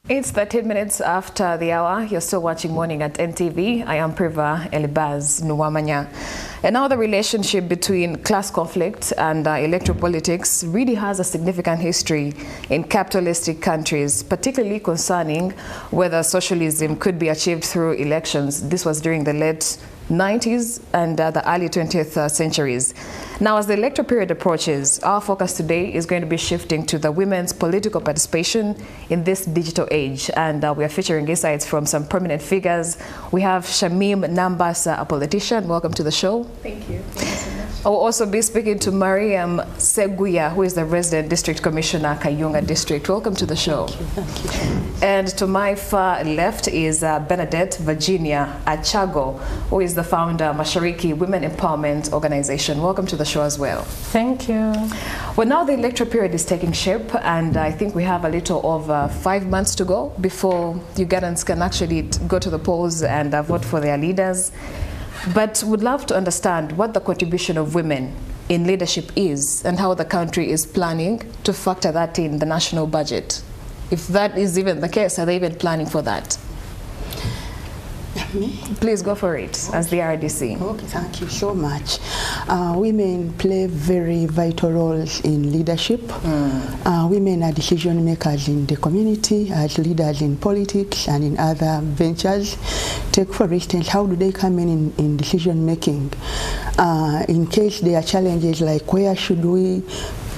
It's 13 minutes after the hour. You're still watching Morning at NTV. I am Priva Elibaz Nuwamanya. And now the relationship between class conflict and electoral politics really has a significant history in capitalistic countries, particularly concerning whether socialism could be achieved through elections. This was during the late 90s and the early 20th centuries. Now, as the electoral period approaches, our focus today is going to be shifting to the women's political participation in this digital age. And we are featuring insights from some prominent figures. We have Shamim Nambassa, a politician. Welcome to the show. Thank you. Thank you so much. I will also be speaking to Mariam Seguya, who is the resident district commissioner, Kayunga District. Welcome to the show. Thank you. And to my far left is Bernadette Virginia Acago, who is the founder of Mashariki Women Empowerment Organization. Welcome to the show as well. Thank you. Well, now the electoral period is taking shape, and I think we have a little over 5 months to go before Ugandans can actually go to the polls and vote for their leaders. But would love to understand what the contribution of women in leadership is and how the country is planning to factor that in the national budget. If that is even the case, are they even planning for that? Me? Please go for it, as the RDC. Okay, thank you so much. Women play very vital roles in leadership. Women are decision makers in the community, as leaders in politics and in other ventures. Take, for instance, how do they come in decision making? In case there are challenges like where should we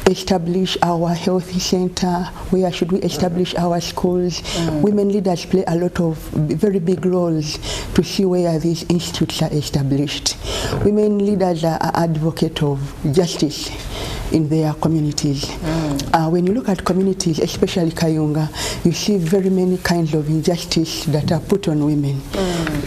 establish our health center, where should we establish our schools. Women leaders play a lot of very big roles to see where these institutes are established. Women leaders are advocates of justice in their communities. When you look at communities, especially Kayunga, you see very many kinds of injustice that are put on women.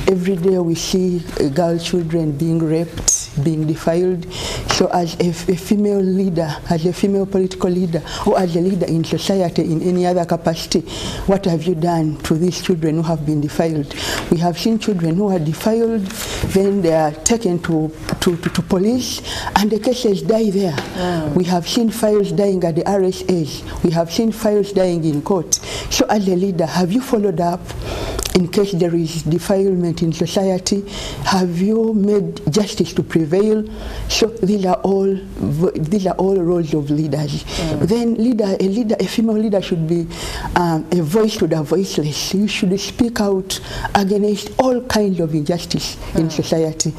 Every day we see girl children being raped, being defiled. So as a female leader, as a female political leader, or as a leader in society in any other capacity, what have you done to these children who have been defiled? We have seen children who are defiled, then they are taken to police, and the cases die there. We have seen files dying at the RSAs. We have seen files dying in court. So as a leader, have you followed up in case there is defilement in society? Have you made justice to prevail? So these are all roles of leaders. Then a female leader should be a voice to the voiceless. You should speak out against all kinds of injustice in society.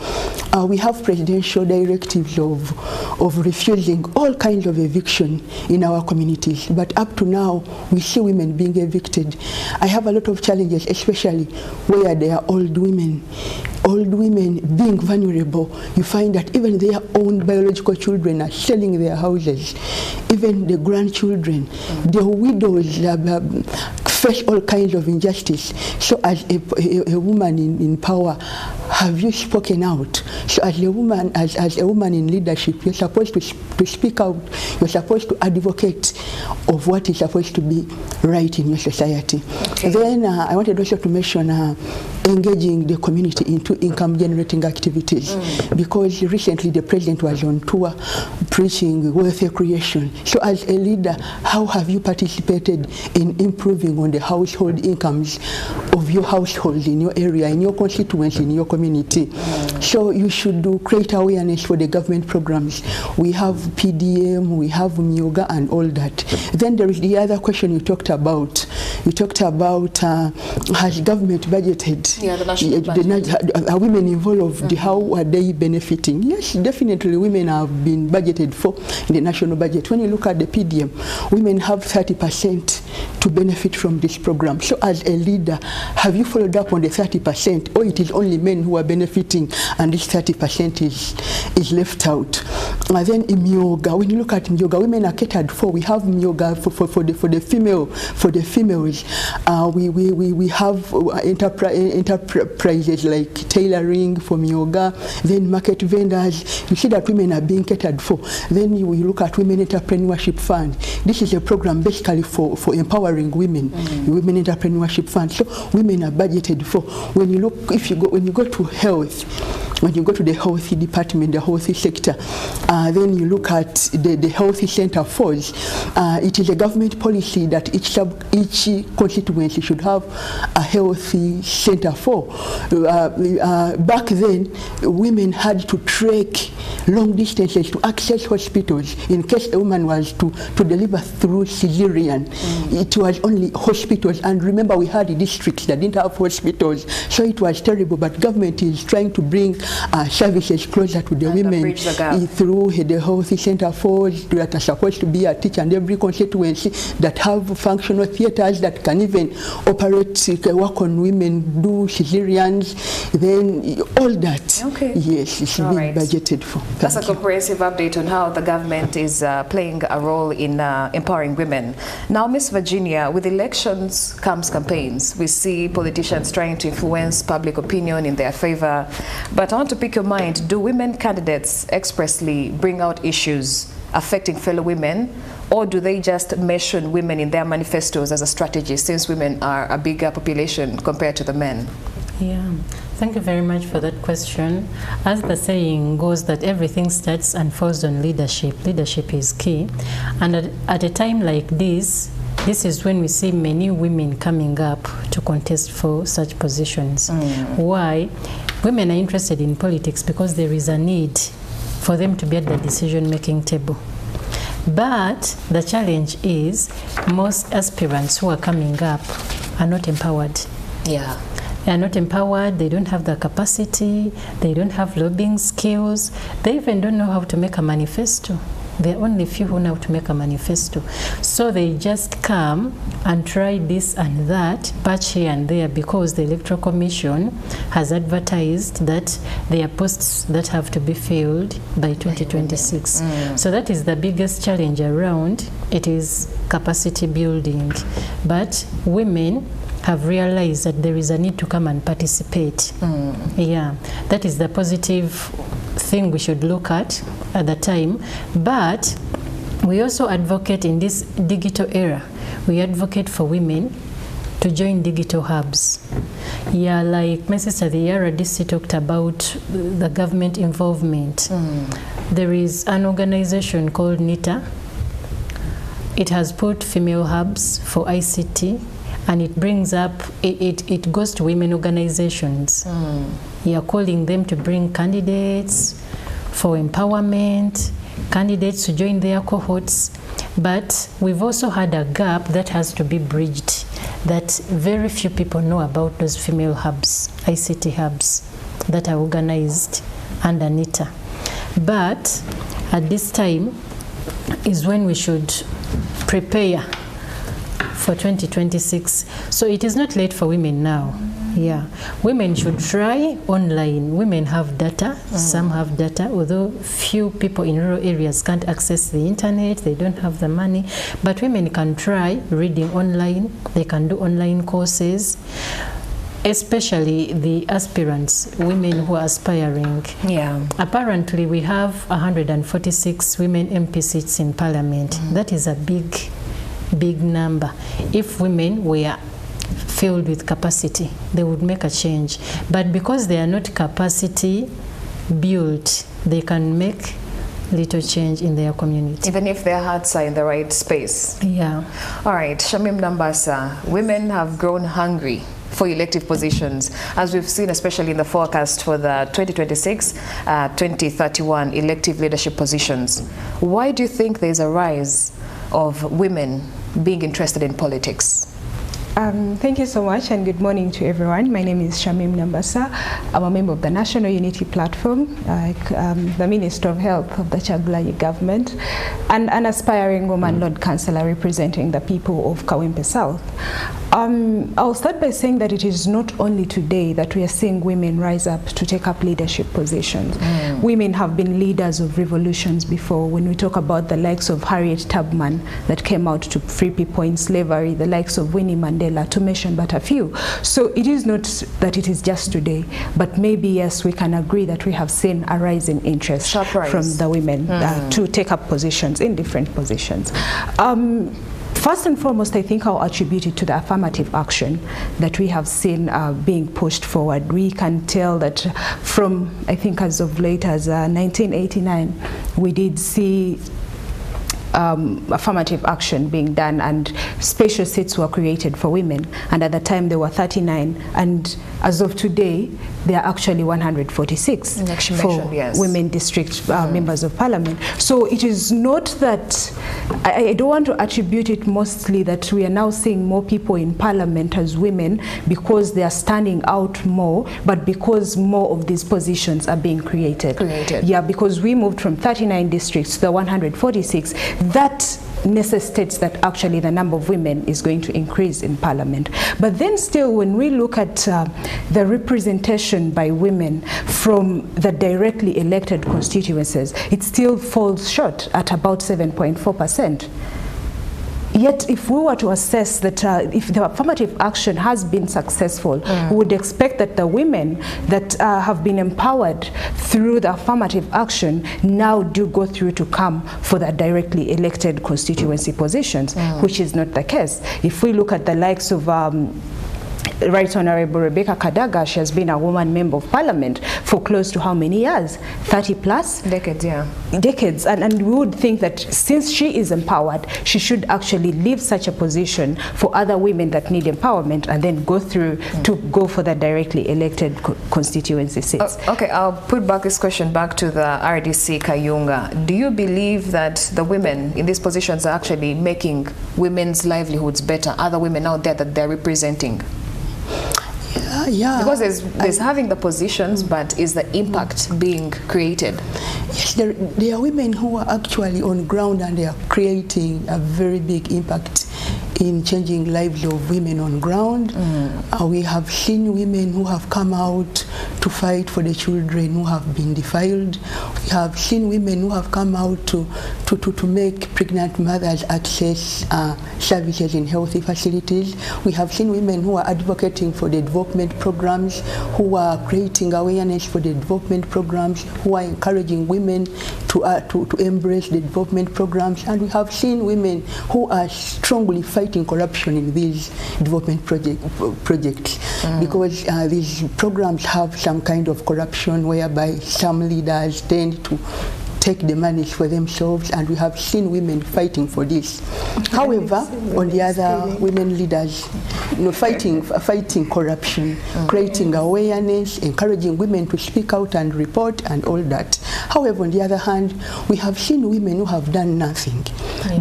We have presidential directives of refusing all kinds of eviction in our communities, but up to now we see women being evicted. I have a lot of challenges, especially where there are old women being vulnerable. You find that even their own biological children are selling their houses, even the grandchildren, the widows face all kinds of injustice. So as a woman in power, have you spoken out? So as a woman in leadership, you're supposed to speak out. You're supposed to advocate of what is supposed to be right in your society. Okay. Then I wanted also to mention engaging the community into income generating activities, because recently the president was on tour preaching wealth creation. So as a leader, how have you participated in improving on the household incomes of your household in your area, in your constituency, in your community? So you should create awareness for the government programs. We have PDM, we have Myoga and all that. Then there is the other question you talked about. You talked about has government budgeted? Yeah, the national budget. Are women involved? How are they benefiting? Yes, definitely women have been budgeted for in the national budget. When you look at the PDM, women have 30% to benefit from this program. So as a leader, have you followed up on the 30%, or it is only men who are benefiting and this 30% is left out? And then in Myoga, when you look at Myoga, women are catered for. We have Myoga for the females. We have enterprises like tailoring for Myoga, then market vendors. You see that women are being catered for. Then you look at Women Entrepreneurship Fund. This is a program basically for empowering empowering women, women entrepreneurship fund. So women are budgeted for. When you look, when you go to health, when you go to the healthy department, the healthy sector, then you look at the healthy center falls. It is a government policy that each constituency should have a healthy center for. Back then, women had to trek long distances to access hospitals in case a woman was to deliver through cesarean. It was only hospitals, and remember we had districts that didn't have hospitals, so it was terrible. But government is trying to bring services closer to the women through the healthy center falls that are supposed to be at each and every constituency, that have functional theaters that can even operate, work on women, do cesareans, then all that. Okay. Yes, it's being budgeted for. That's a comprehensive update on how the government is playing a role in empowering women. Now, Ms. Virginia, with elections comes campaigns. We see politicians trying to influence public opinion in their favor. But I want to pick your mind, do women candidates expressly bring out issues affecting fellow women, or do they just mention women in their manifestos as a strategy, since women are a bigger population compared to the men? Yeah, thank you very much for that question. As the saying goes, that everything starts and falls on leadership. Leadership is key. And at a time like this is when we see many women coming up to contest for such positions. Why? Women are interested in politics because there is a need for them to be at the decision-making table. But the challenge is most aspirants who are coming up are not empowered. Yeah. They are not empowered, they don't have the capacity, they don't have lobbying skills, they even don't know how to make a manifesto. There are only few who know how to make a manifesto. So they just come and try this and that, patch here and there, because the Electoral Commission has advertised that there are posts that have to be filled by 2026. So that is the biggest challenge around. It is capacity building. But women have realized that there is a need to come and participate. Yeah, that is the positive thing we should look at the time. But we also advocate in this digital era, we advocate for women to join digital hubs. Yeah, like my sister, the RDC talked about the government involvement. There is an organization called NITA. It has put female hubs for ICT, and it brings up, it goes to women organizations. You're calling them to bring candidates for empowerment, candidates to join their cohorts. But we've also had a gap that has to be bridged, that very few people know about those female hubs, ICT hubs that are organized under NITA. But at this time is when we should prepare for 2026. So it is not late for women now. Yeah, women should try online. Women have data, some have data, although few people in rural areas can't access the internet, they don't have the money. But women can try reading online, they can do online courses, especially the aspirants, women who are aspiring. Yeah. Apparently we have 146 women MP seats in Parliament. That is a big number. If women were filled with capacity, they would make a change. But because they are not capacity built, they can make little change in their community. Even if their hearts are in the right space. Yeah. All right, Shamim Nambassa, women have grown hungry for elective positions, as we've seen especially in the forecast for the 2026-2031 elective leadership positions. Why do you think there's a rise of women being interested in politics? Thank you so much, and good morning to everyone. My name is Shamim Nambassa. I'm a member of the National Unity Platform, the Minister of Health of the Chagulanyi government, and an aspiring woman Lord Councillor representing the people of Kawempe South. I'll start by saying that it is not only today that we are seeing women rise up to take up leadership positions. Women have been leaders of revolutions before. When we talk about the likes of Harriet Tubman that came out to free people in slavery, the likes of Winnie Mandela, to mention but a few. So it is not that it is just today, but maybe yes, we can agree that we have seen a rise in interest from the women to take up positions in different positions. First and foremost, I think I'll attribute it to the affirmative action that we have seen being pushed forward. We can tell that from, I think as of late as 1989, we did see affirmative action being done, and special seats were created for women, and at the time there were 39, and as of today there are actually 146 for women district members of parliament. So it is not that I don't want to attribute it mostly that we are now seeing more people in parliament as women because they are standing out more, but because more of these positions are being created. Yeah, because we moved from 39 districts to the 146. That necessitates that actually the number of women is going to increase in parliament. But then still, when we look at the representation by women from the directly elected constituencies, it still falls short at about 7.4%. Yet if we were to assess that if the affirmative action has been successful, we would expect that the women that have been empowered through the affirmative action now do go through to come for the directly elected constituency positions, which is not the case. If we look at the likes of Right Honorable Rebecca Kadaga, she has been a woman member of parliament for close to how many years? 30 plus? Decades, yeah. Decades. And we would think that since she is empowered, she should actually leave such a position for other women that need empowerment and then go through to go for the directly elected constituency seats. Okay, I'll put back this question back to the RDC Kayunga. Do you believe that the women in these positions are actually making women's livelihoods better, other women out there that they're representing? Yeah. Because there's having the positions, but is the impact being created? Yes, there are women who are actually on ground and they are creating a very big impact in changing lives of women on ground. We have seen women who have come out to fight for the children who have been defiled. We have seen women who have come out to make pregnant mothers access services in healthy facilities. We have seen women who are advocating for the development programs, who are creating awareness for the development programs, who are encouraging women to embrace the development programs. And we have seen women who are strongly fighting corruption in these development projects because these programs have some kind of corruption whereby some leaders tend to take the money for themselves, and we have seen women fighting for this. However, on the other, women leaders, fighting corruption, creating awareness, encouraging women to speak out and report and all that. However, on the other hand, we have seen women who have done nothing.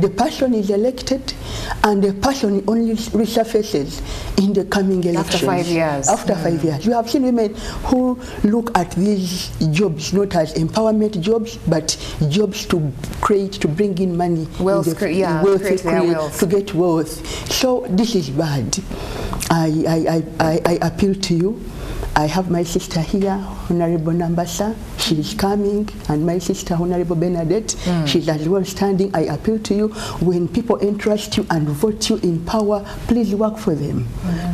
The person is elected, and the person only resurfaces in the coming elections. After 5 years. After 5 years. We have seen women who look at these jobs not as empowerment jobs, but jobs to create, to bring in money, wealth, to get wealth. So this is bad. I appeal to you. I have my sister here, Honorable Nambassa. She is coming, and my sister, Honorable Bernadette, she's as well standing. I appeal to you, when people entrust you and vote you in power, please work for them.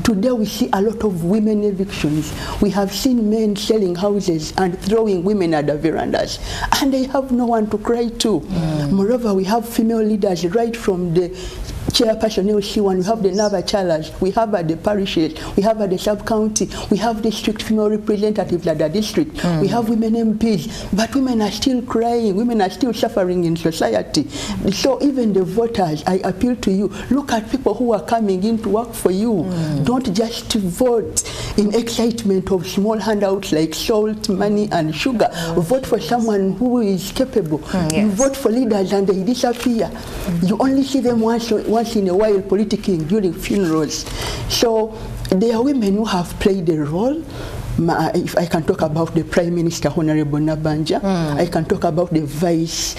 Today we see a lot of women evictions. We have seen men selling houses and throwing women at the verandas, and they have no one to cry to. Moreover, we have female leaders right from the chairperson LC1, we have the Nava Chalas, we have at the parishes, we have at the sub-county, we have district female representatives at the district, we have women MPs, but women are still crying, women are still suffering in society. So even the voters, I appeal to you, look at people who are coming in to work for you. Don't just vote in excitement of small handouts like salt, money and sugar. Vote for someone who is capable. You vote for leaders and they disappear. You only see them once in a while politicking during funerals. So there are women who have played a role. If I can talk about the Prime Minister, Honorable Nabanja, I can talk about the Vice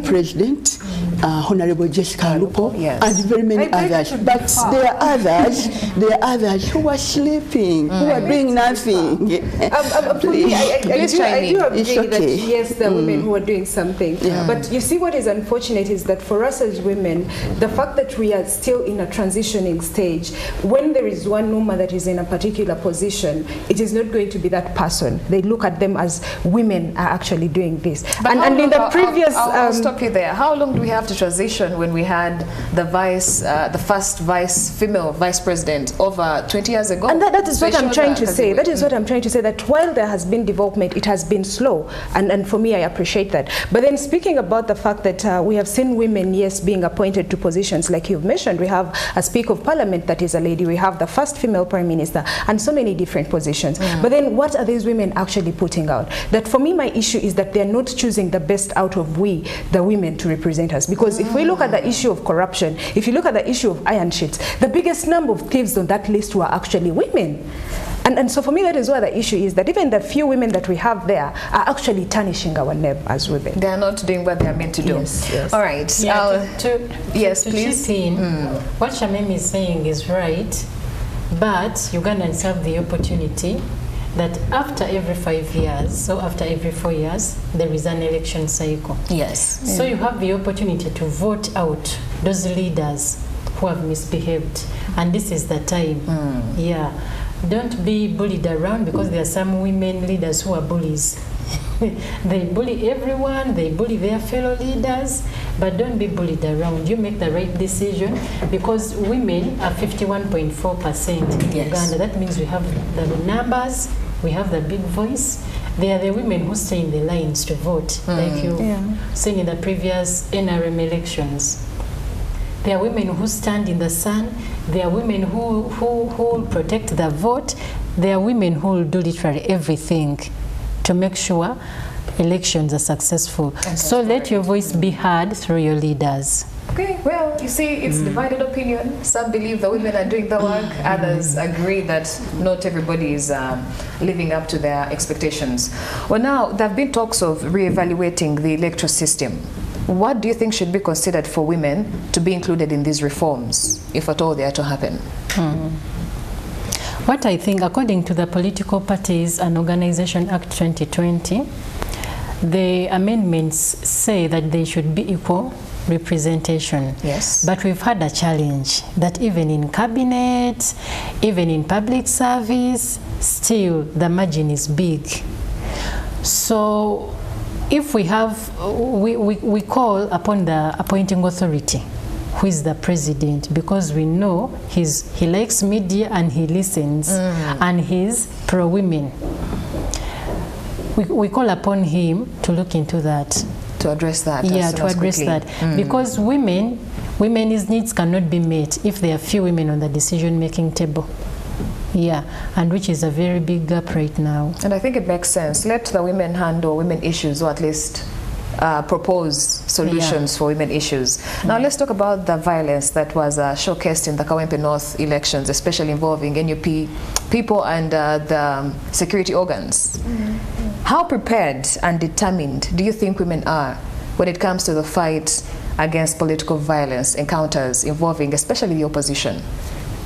President, Honorable Jessica Lupo, and very many others. But there are others who are sleeping, who are doing nothing. I do agree that yes, there are women who are doing something. But you see, what is unfortunate is that for us as women, the fact that we are still in a transitioning stage, when there is one woman that is in a particular position, it is not going to be that person. They look at them as women are actually doing this. But and in the previous... I'll stop you there. How long do we have to transition when we had the first female vice president over 20 years ago. And that is what I'm trying to say. That is what I'm trying to say, that while there has been development, it has been slow. And for me, I appreciate that. But then speaking about the fact that we have seen women, yes, being appointed to positions like you've mentioned. We have a Speaker of Parliament that is a lady. We have the first female Prime Minister and so many different positions. But then what are these women actually putting out? That for me, my issue is that they're not choosing the best out of the women to represent us. Because if we look at the issue of corruption, if you look at the issue of iron sheets, the biggest number of thieves on that list were actually women. And so for me, that is where the issue is, that even the few women that we have there are actually tarnishing our name as women. They are not doing what they are meant to do. Yes. All right. Yes, please. What Shamim is saying is right, but Ugandans have the opportunity that after every 5 years, so after every 4 years, there is an election cycle. Yes. So you have the opportunity to vote out those leaders who have misbehaved. And this is the time. Yeah. Don't be bullied around, because there are some women leaders who are bullies. They bully everyone, they bully their fellow leaders, but don't be bullied around. You make the right decision, because women are 51.4% in Uganda. That means we have the numbers, we have the big voice. They are the women who stay in the lines to vote, like you've seen in the previous NRM elections. There are women who stand in the sun. There are women who will protect the vote. There are women who will do literally everything to make sure elections are successful. So let your voice be heard through your leaders. Okay, well, you see, it's divided opinion. Some believe the women are doing the work. Others agree that not everybody is living up to their expectations. Well, now, there have been talks of re-evaluating the electoral system. What do you think should be considered for women to be included in these reforms, if at all they are to happen? What I think, according to the Political Parties and Organization Act 2020, the amendments say that there should be equal representation. Yes. But we've had a challenge that even in cabinet, even in public service, still the margin is big. So if we have, we call upon the appointing authority, who is the president, because we know he likes media and he listens, and he's pro-women. We call upon him to look into that. To address that. Yeah, to address that. Because women's needs cannot be met if there are few women on the decision-making table. Yeah, and which is a very big gap right now. And I think it makes sense. Let the women handle women issues, or at least propose solutions for women issues. Now let's talk about the violence that was showcased in the Kawempe North elections, especially involving NUP people and the security organs. How prepared and determined do you think women are when it comes to the fight against political violence encounters involving especially the opposition?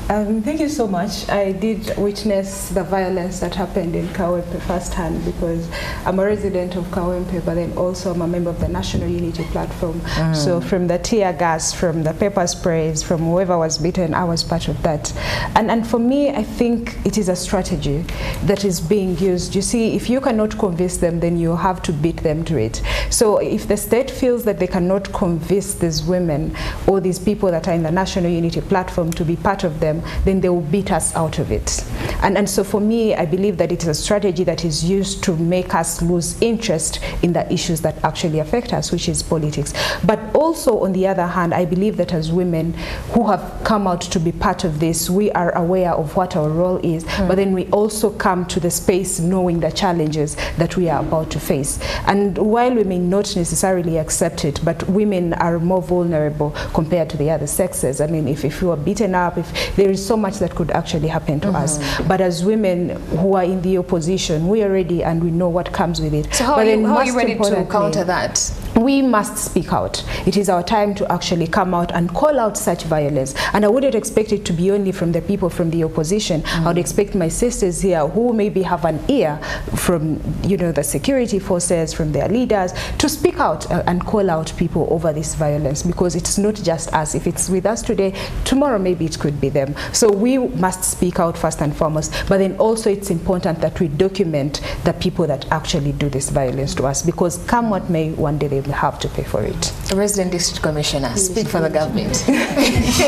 Thank you so much. I did witness the violence that happened in Kawempe firsthand, because I'm a resident of Kawempe, but then also I'm a member of the National Unity Platform. So from the tear gas, from the pepper sprays, from whoever was beaten, I was part of that. And for me, I think it is a strategy that is being used. You see, if you cannot convince them, then you have to beat them to it. So if the state feels that they cannot convince these women or these people that are in the National Unity Platform to be part of them, then they will beat us out of it. And so for me, I believe that it is a strategy that is used to make us lose interest in the issues that actually affect us, which is politics. But also, on the other hand, I believe that as women who have come out to be part of this, we are aware of what our role is, but then we also come to the space knowing the challenges that we are about to face. And while we may not necessarily accept it, but women are more vulnerable compared to the other sexes. I mean, if you are beaten up, if there is so much that could actually happen to us. But as women who are in the opposition, we are ready and we know what comes with it. So how are you ready to counter that? We must speak out. It is our time to actually come out and call out such violence. And I wouldn't expect it to be only from the people from the opposition. I would expect my sisters here who maybe have an ear from, you know, the security forces, from their leaders, to speak out and call out people over this violence, because it's not just us. If it's with us today, tomorrow maybe it could be them. So we must speak out first and foremost, but then also it's important that we document the people that actually do this violence to us, because come what may, one day they will have to pay for it. Resident District Commissioner, speak for the government.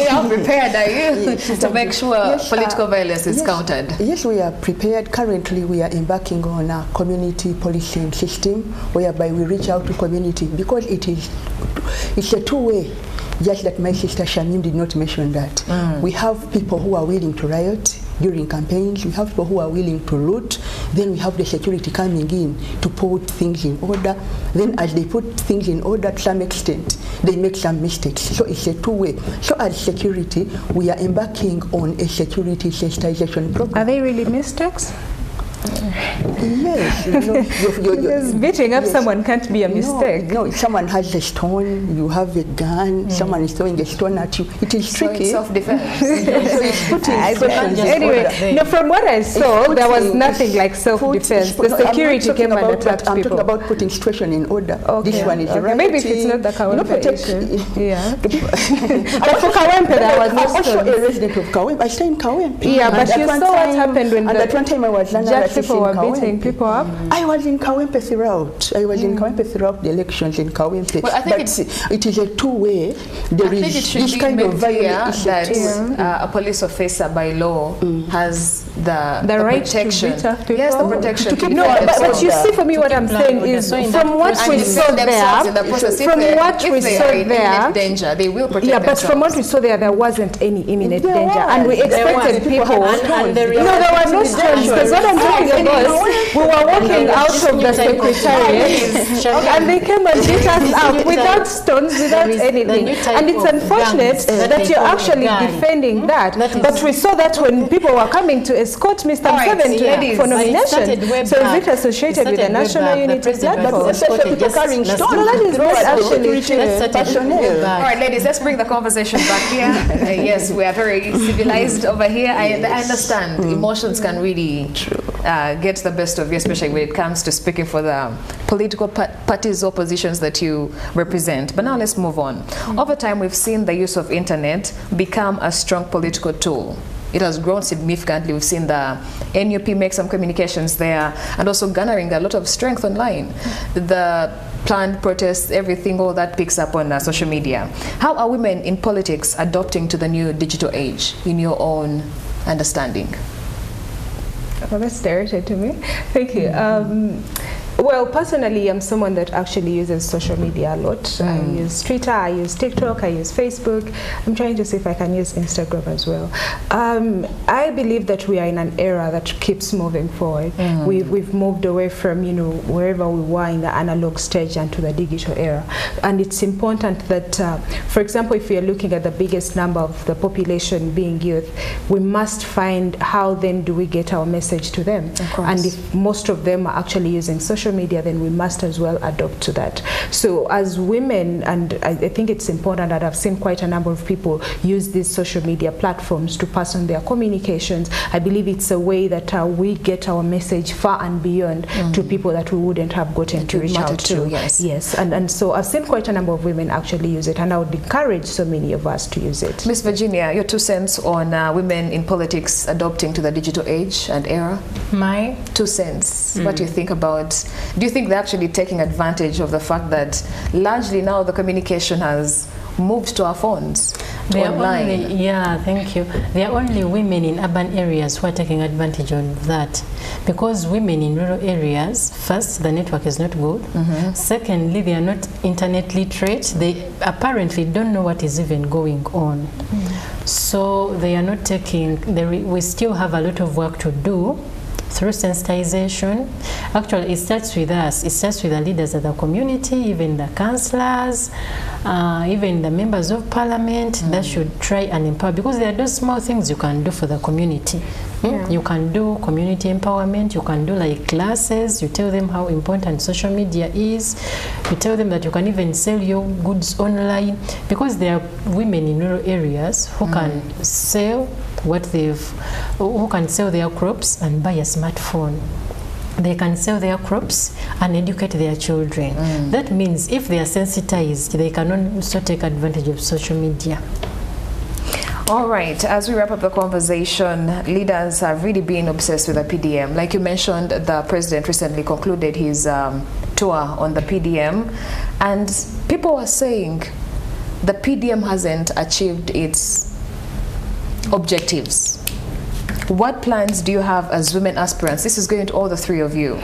How prepared are you to make sure political violence is countered? Yes, we are prepared. Currently, we are embarking on a community policing system whereby we reach out to community, because it's a two-way. Just that my sister Shamim did not mention that. We have people who are willing to riot during campaigns. We have people who are willing to loot. Then we have the security coming in to put things in order. Then as they put things in order, to some extent, they make some mistakes. So it's a two-way. So as security, we are embarking on a security sensitization program. Are they really mistakes? Yes. Because beating up someone can't be a mistake. No, if someone has a stone, you have a gun, someone is throwing a stone at you, it is tricky. It's self-defense. Anyway, no, from what I saw, there was nothing like self-defense. The security came and attacked people. I'm talking about putting situation in order. Okay. This one is right. Maybe if it's not the Kawempe issue. Yeah. But for Kawempe, there was no I'm also stones. a resident of Kawempe. I stay in Kawempe. Yeah, but you saw what happened when at one time I was people were beating people up. I was in Kawempe throughout. I was in Kawempe throughout the elections in Kawempe. Well, I think it is a two-way. There is this kind of violence that a police officer by law has the right protection. To beat up people. Yes, the protection. No, but you see, for me, what I'm saying is, from what we saw there, danger, they will protect but themselves. from what we saw there wasn't any imminent danger, and we expected people. No, there were no stones. Because what I'm talking about, we were walking out of the secretariat, and they came and beat us up without stones, without anything. And it's unfortunate that you're actually defending that. But we saw that when people were coming to escort Mr. Museveni for nomination. So is it associated with the National Unity Platform? No, that is not actually true. All right, ladies, let's bring the conversation back here. Yes, we are very civilized over here. I understand emotions can really get the best of you, especially when it comes to speaking for the political parties or positions that you represent. But now let's move on. Over time, we've seen the use of internet become a strong political tool. It has grown significantly. We've seen the NUP make some communications there, and also garnering a lot of strength online. The planned protests, everything, all that picks up on social media. How are women in politics adopting to the new digital age, in your own understanding? Well, that's directed to me. Thank you. Well, personally, I'm someone that actually uses social media a lot. I use Twitter, I use TikTok, I use Facebook. I'm trying to see if I can use Instagram as well. I believe that we are in an era that keeps moving forward. We've moved away from, wherever we were in the analog stage and to the digital era. And it's important that, for example, if we are looking at the biggest number of the population being youth, we must find how then do we get our message to them. And if most of them are actually using social media, then we must as well adopt to that. So as women, and I think it's important that I've seen quite a number of people use these social media platforms to pass on their communications. I believe it's a way that we get our message far and beyond to people that we wouldn't have gotten to reach out to. Yes, and so I've seen quite a number of women actually use it, and I would encourage so many of us to use it. Miss Virginia, your 2 cents on women in politics adopting to the digital age and era? My 2 cents. What do you think about? Do you think they're actually taking advantage of the fact that largely now the communication has moved to our phones, online? Yeah, thank you. There are only women in urban areas who are taking advantage of that, because women in rural areas, first, the network is not good. Secondly, they are not internet literate. They apparently don't know what is even going on. So they are not taking, we still have a lot of work to do through sensitization. Actually, it starts with us. It starts with the leaders of the community, even the councillors, even the members of parliament that should try and empower, because there are those small things you can do for the community. You can do community empowerment, you can do like classes, you tell them how important social media is, you tell them that you can even sell your goods online, because there are women in rural areas who can sell who can sell their crops and buy a smartphone. They can sell their crops and educate their children. That means if they are sensitized, they can also take advantage of social media. All right, as we wrap up the conversation, leaders have really been obsessed with the PDM. Like you mentioned, the president recently concluded his tour on the PDM, and people were saying the PDM hasn't achieved its objectives. What plans do you have as women aspirants? This is going to all the three of you.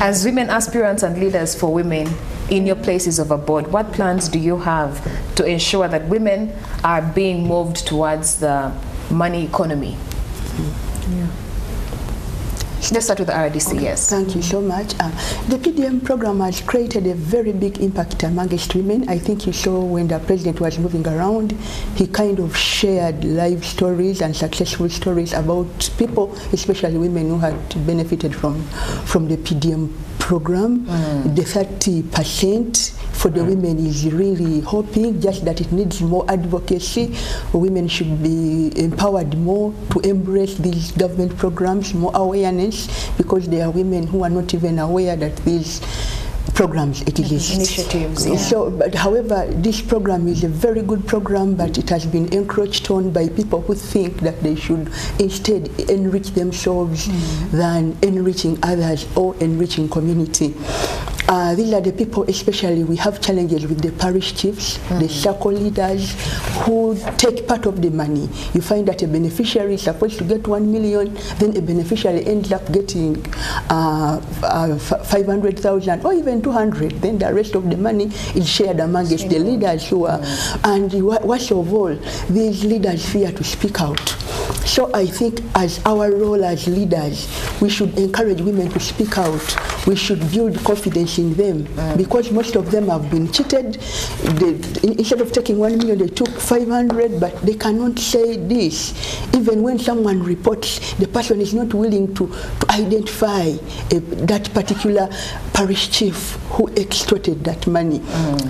As women aspirants and leaders for women in your places of abode, what plans do you have to ensure that women are being moved towards the money economy? Let's start with the RDC, yes. Thank you so much. The PDM program has created a very big impact amongst women. I think you saw when the president was moving around, he kind of shared live stories and successful stories about people, especially women who had benefited from the PDM program. The 30% for the women is really hoping, just that it needs more advocacy. Women should be empowered more to embrace these government programs, more awareness, because there are women who are not even aware that these programs exist. Initiatives, yeah. So, but however, this program is a very good program, but it has been encroached on by people who think that they should instead enrich themselves than enriching others or enriching community. These are the people, especially we have challenges with the parish chiefs, the circle leaders who take part of the money. You find that a beneficiary is supposed to get 1 million, then a beneficiary ends up getting 500,000 or even 200. Then the rest of the money is shared amongst the leaders who are, and worst of all, these leaders fear to speak out. So I think as our role as leaders, we should encourage women to speak out. We should build confidence in them, because most of them have been cheated. Instead of taking 1 million, they took 500, but they cannot say this. Even when someone reports, the person is not willing to identify that particular parish chief who extorted that money.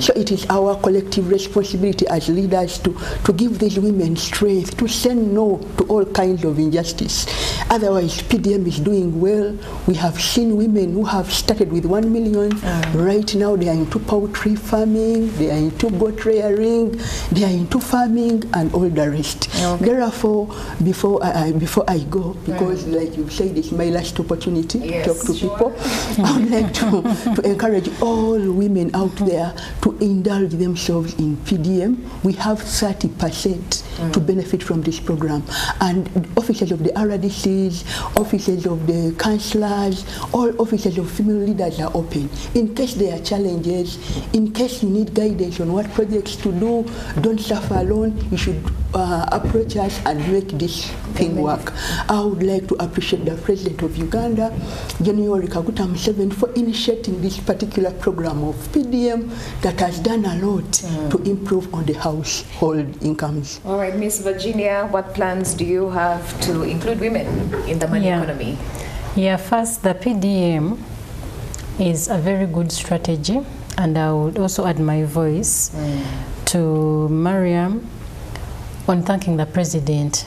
So it is our collective responsibility as leaders to give these women strength to say no to all kinds of injustice. Otherwise, PDM is doing well. We have seen women who have started with 1 million. Right now, they are into poultry farming, they are into goat rearing, they are into farming, and all the rest. Therefore, before I go, because like you said, it's my last opportunity to talk to people, I would like to encourage all women out there to indulge themselves in PDM. We have 30% to benefit from this program, and officers of the RDCs, officers of the councillors, all officers of female leaders are open. In case there are challenges, in case you need guidance on what projects to do, don't suffer alone. You should approach us and make this thing work. I would like to appreciate the President of Uganda, General Kaguta Museveni, for initiating this particular program of PDM that has done a lot to improve on the household incomes. All right, Miss Virginia, what plans do you have to include women in the money economy? Yeah, first, the PDM is a very good strategy, and I would also add my voice to Mariam on thanking the President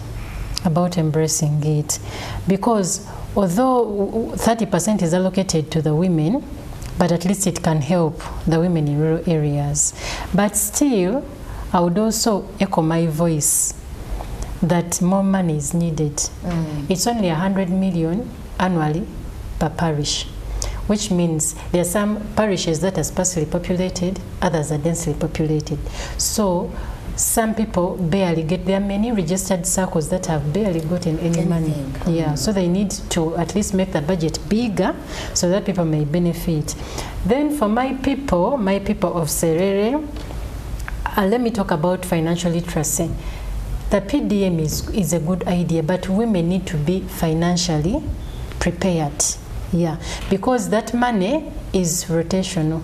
about embracing it, because although 30% is allocated to the women, but at least it can help the women in rural areas. But still, I would also echo my voice that more money is needed. It's only 100 million annually per parish, which means there are some parishes that are sparsely populated, others are densely populated. So some people barely get, there are many registered circles that have barely gotten any money. Yeah, so they need to at least make the budget bigger so that people may benefit. Then for my people of Serere, let me talk about financial literacy. The PDM is a good idea, but women need to be financially prepared. Yeah, because that money is rotational.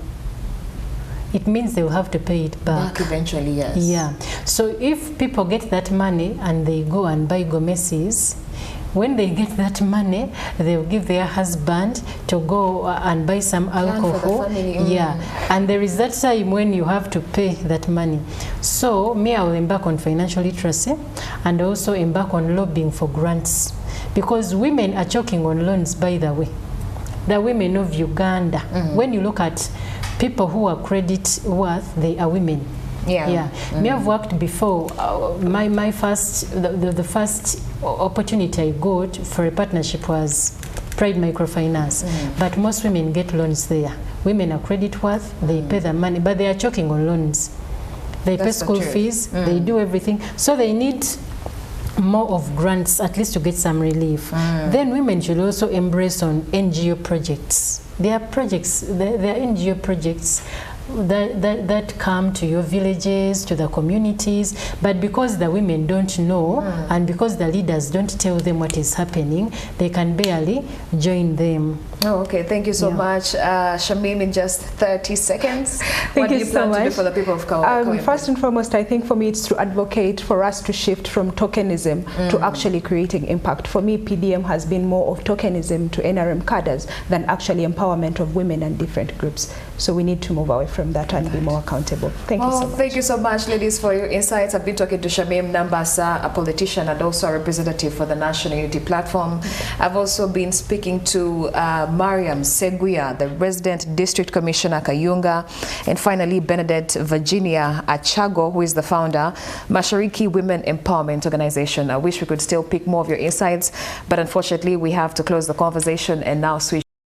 It means they will have to pay it back eventually, yes. Yeah. So if people get that money and they go and buy gomeses, when they get that money, they will give their husband to go and buy some alcohol. Yeah. And there is that time when you have to pay that money. So me, I will embark on financial literacy and also embark on lobbying for grants, because women are choking on loans, by the way. The women of Uganda, when you look at people who are credit worth, they are women. Yeah. Me, I've worked before. The first opportunity I got for a partnership was Pride Microfinance. But most women get loans there. Women are credit worth, they pay their money, but they are choking on loans. They pay school fees, they do everything. So they need more of grants, at least to get some relief. Then women should also embrace on NGO projects. There are projects, there are NGO projects that come to your villages, to the communities, but because the women don't know and because the leaders don't tell them what is happening, they can barely join them. Oh, okay. Thank you so much. Shamim, in just 30 seconds, what do you plan to do for the people of Kauai? First and foremost, I think for me it's to advocate for us to shift from tokenism to actually creating impact. For me, PDM has been more of tokenism to NRM cadres than actually empowerment of women and different groups. So we need to move away from that and be more accountable. Thank you so much. Thank you so much, ladies, for your insights. I've been talking to Shamim Nambassa, a politician and also a representative for the National Unity Platform. I've also been speaking to Mariam Seguya, the resident district commissioner, Kayunga, and finally Bernadette Virginia Acago, who is the founder, Mashariki Women Empowerment Organization. I wish we could still pick more of your insights, but unfortunately we have to close the conversation and now switch